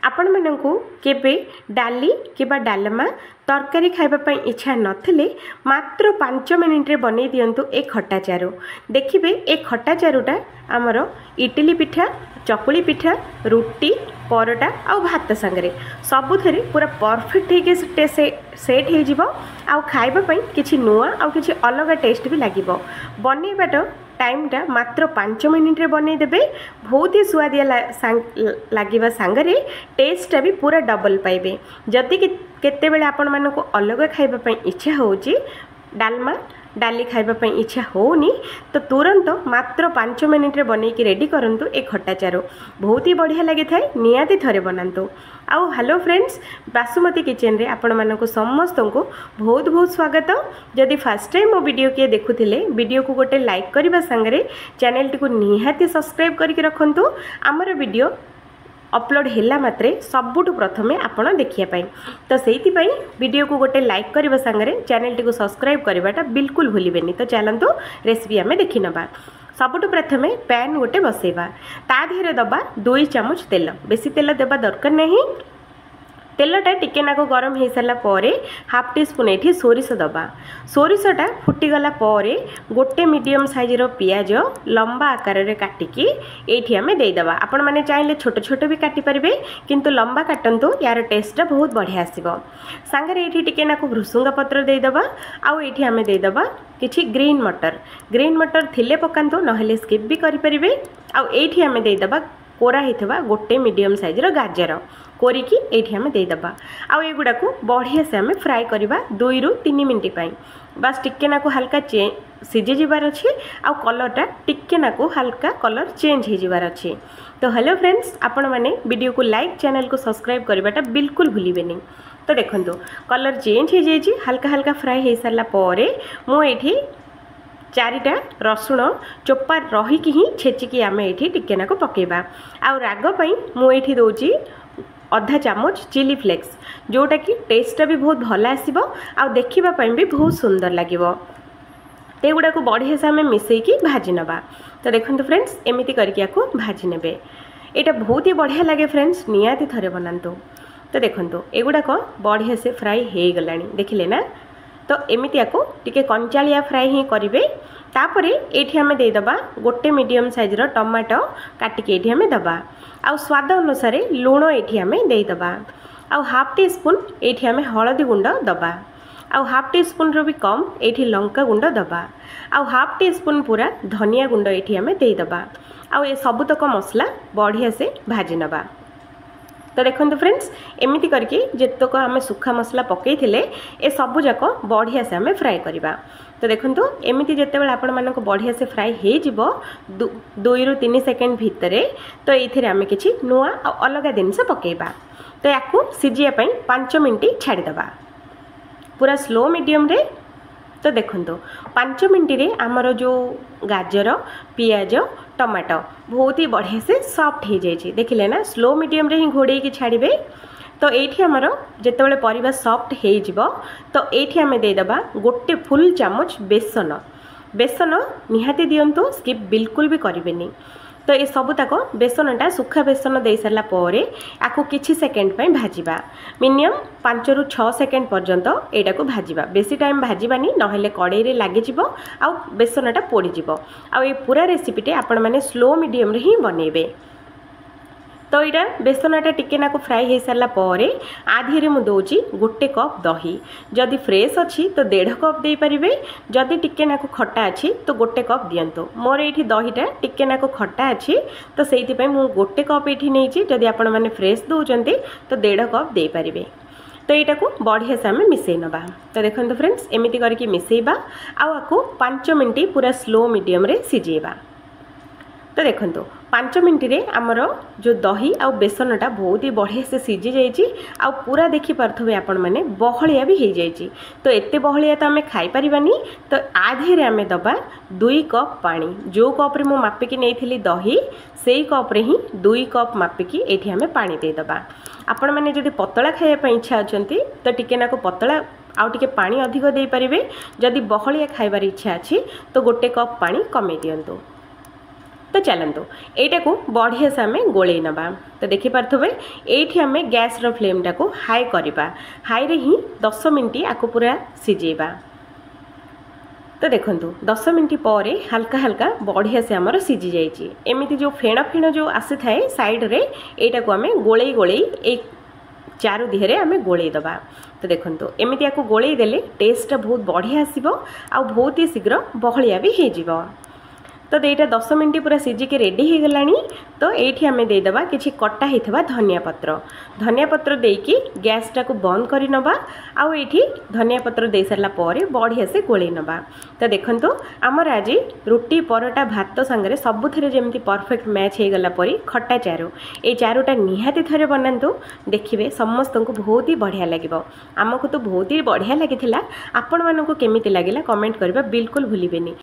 आपण मानकु केबे डाली किबा डालमा तरकारी खाइबा इच्छा नथिले मात्र 5 मिनिट रे बनै दियंतु ए खट्टा चारू। देखिबे ए खट्टा चारूटा आमर इडली पिठा, चकुली पिठा, रुटी, परोटा आ भात संगरे सबुथरे पूरा परफेक्ट हे सेट हो जिवो। आ खाइबा पई किछि नुआ आ किछि अलग टेस्ट भी लागिबो। बनेबाटा टाइमटा मात्र 5 मिनिट रे बनै देबे। बहुत ही स्वादिया लागिबा संगरे टेस्टटा भी पूरा डबल पाइबे। जदि केते बेले आपण मानको अलग खाइबा पई इच्छा होउची, डालमा डाली खाइबा पई इच्छा होउनी, तो तुरंत मात्र 5 मिनिट रे बनै कि रेडी करंतु ए खट्टा चारू। बहुत ही बढ़िया लगी थाए, नियाती थरे बनांतु। आउ हेलो फ्रेंड्स, बासुमती किचन रे आपण मानको समस्त को बहुत बहुत स्वागत। जदि फर्स्ट टाइम मो वीडियो किए देखुथिले, वीडियो को गोटे लाइक करबा संगरे चैनल टी को निहाती सब्सक्राइब करके रखंतु। हमर वीडियो अपलोड हैला मात्रे सबुठु प्रथमे आपण देखिया पाई, तो सेति पाई वीडियो को गोटे लाइक करबा संगरे चैनल टी को सब्सक्राइब करबाटा बिल्कुल भूलिबेनी। तो चलंतु रेसिपी आमे देखि नबा। सबुठु प्रथमे पैन गोटे बसेबा, ता धीरे दबा 2 चम्मच तेल। बेसी तेल देबा दरकार नहीं। तेलटा टिके नाको गरम हो सारा पर हाफ टी स्पून ये सोरिष दबा। सोरिषटा फुटीगला गोटे मीडियम साइजर पियाज लंबा आकार रे काटिकी ये आम देदेबा। आपण मैंने चाहिए छोट छोट भी काटिपारे, किंतु लंबा काटंतु, यार टेस्टा बहुत बढ़िया आसब। सांगरे ये टिके नाको भृसुंगा पत्र देदेबा। आउ ये आम देदेबा किछि ग्रीन मटर थिले पकांतु, नहेले स्किप भी करें। आउ ये आम देदेबा कोरा होता गोटे मीडियम साइजर गाजर कोरिकी ये आम देदेबा। आउ एगुड़ा को बढ़िया से आम फ्राए करवा 2 ରୁ 3 मिनिट पाई। बस टिके नाको हल्का सिझी जीवार अच्छे। आउ कलरटा टिके नाको हल्का कलर चेंज हो जीवार अच्छे। तो हेलो फ्रेंड्स, आपण मैंने वीडियो को लाइक, चैनल को सब्सक्राइब करवाटा बिल्कुल भूलिबेनी। तो देखंतु कलर चेंज हो जाइए, हल्का हल्का फ्राए हो सारा पर मुझे 4टा रसुण चोपा रहीकि ही छेचिकी आम ये टिके नाको पकेबा। आउ राग पई मुझे दौची आधा चामच चिली फ्लेक्स, जोटा कि टेस्टा भी बहुत भल आसब, आ देखा भी बहुत सुंदर लगे। तो गुड़ा को बढ़िया से आम मिसेकी भाजी नवा। तो देखो फ्रेंड्स, एमती करके भाजी ने। यहाँ बहुत ही बढ़िया लगे फ्रेंड्स, निहाती थरे बनातु। तो देखो एगुड़ाक बढ़िया से फ्राए हो गला, देखिले ना। तो एमती को टिके कंचालिया फ्राए ही करेंगे। तापर ये आम देदेबा गोटे मीडियम साइजर टमाटो काटिकी ये आम दबा। आउ स्वाद अनुसार लुण ये आम देदेबा। आउ हाफ टी स्पून ये आम हलदी गुंड दबा। आउ हाफ टी स्पून रो भी कम ये लंका गुंड दबा। आउ हाफ टी स्पून पूरा धनिया गुंड ये आम देदेबा। आउ ये सबुतक मसला बढ़िया से भाजी नवा। तो देखो फ्रेंड्स, एमती करके जितक आम सुखा मसला पकई ए सबू जाक बढ़िया से आम फ्राए करवा। तो देखो एमती जिते बड़े आपण मानक बढ़िया से फ्राए हो 2 ରୁ 3 सेकेंड भितर, तो ये आम किसी नुआ अलग जिनस पकेबा। तो या सिझापी 5 मिनिट छाड़ीदबा पूरा स्लो मीडियम रे। तो देखो 5 मिनिट रे आमर जो गाजर, पियाज, टमाटो बहुत ही बढ़िया से सॉफ्ट हो जाए। देखिले ना, स्लो मीडियम रे ही घोड़े की छाड़े। तो ये आमर जिते परिवा सॉफ्ट हो, तो ये आम देदेबा गोटे फुल चामच बेसन। बेसन निहाती दिंतु, स्किप बिल्कुल भी करेंगे। तो ये सबूतक बेसनटा सुखा बेसन दे सारा पर आपको किसी सेकेंड पे भाजवा। मिनिमम 5 ରୁ 6 सेकेंड पर्यंत यहाँ को भाजवा। बेसी टाइम भाजवानी, नहेले कड़े लगिज आ बेसनटा पोड़ीज। आ ये पूरा रेसिपीटे आपण मैंने स्लो मीडियम रे ही बनइबे। तो यहाँ बेसनटा टिके नाको फ्राए हो सारा पर आधे मुझे दौची गोटे कप दही। जदि फ्रेश अच्छी तो 1.5 कप दे पारिबे। जदि टिके नाको खट्टा अच्छी तो गोटे कप दियंतु। मोर ये दहीटा टिके नाको खट्टा अच्छी, तो से मुझे गोटे कप ये नहीं। जदि आपण मैंने फ्रेश दौरान तो 1.5 कप दे पारिबे। तो यहाँ को बढ़िया से आम मिसई नवा। तो देखो फ्रेंड्स, एमती करके मिसईबा। आउ 5 मिनिट पूरा स्लो मीडियम रे सिझेबा। तो देखो 5 मिनिट रे आमर जो दही आ बेसनटा बहुत ही बढ़िया से सिझी जाइए। आ पूरा देखी पारे आपण मैंने बहलिया भी हो जाइए। तो एते बहलिया तो आम खाई परिबानी। तो आधे आम दबा 2 कप पानी। जो कप्रे मु मापिकी नहीं दही, से कप्रे ही 2 कप मापिकी ये आम पानी देदेबा। आपण मैंने जदि पतला खाइबा इच्छा अच्छी तो टिके नाको पतला आउ टिके पानी अधिक दे पारिबे। जदि बहलिया खाइबार इच्छा अच्छी तो गोटे कप पानी कमे दियंतु। तो चलतु यटा को बढ़िया से आम गोल नवा। तो देखिपे ये आम गैस फ्लेमटा को हाई करवा, हाई रे ही 10 मिनट आपको पूरा सिझेबा। तो देखो 10 मिनट पर हल्का हल्का बढ़िया से आमर सिझी जाइए। एमती जो फेण फेण जो आसी थाए साइड रे एटा को आम गोले गोले एक चारु दिहरे आम गोले दबा। तो देखो एमती आपको गोले देले टेस्ट बहुत बढ़िया आसीबो आ बहुत ही शीघ्र बहलिया भी हो। तो यहाँ 10 मिनट पूरा सिझिकी रेडी हो गलानी। तो ये आम देदेबा कि कटा होता धनिया पत्र देकी गैसटा को बंद कर नवा। आउ ये धनिया पत्र दे सारा पर बढ़िया से गोले नवा। तो देखो आमर आज रुटी परोटा भात सांगे सबुथ जमी परफेक्ट मैच हो गला परी खट्टा चारू। ये चारूटा निहाती थे बनातु, देखिए समस्त को बहुत ही बढ़िया लगे। आमको तो बहुत ही बढ़िया लगी। आपण मानक केमिति लगिला कमेंट करबा बिल्कुल भूलिबेनी।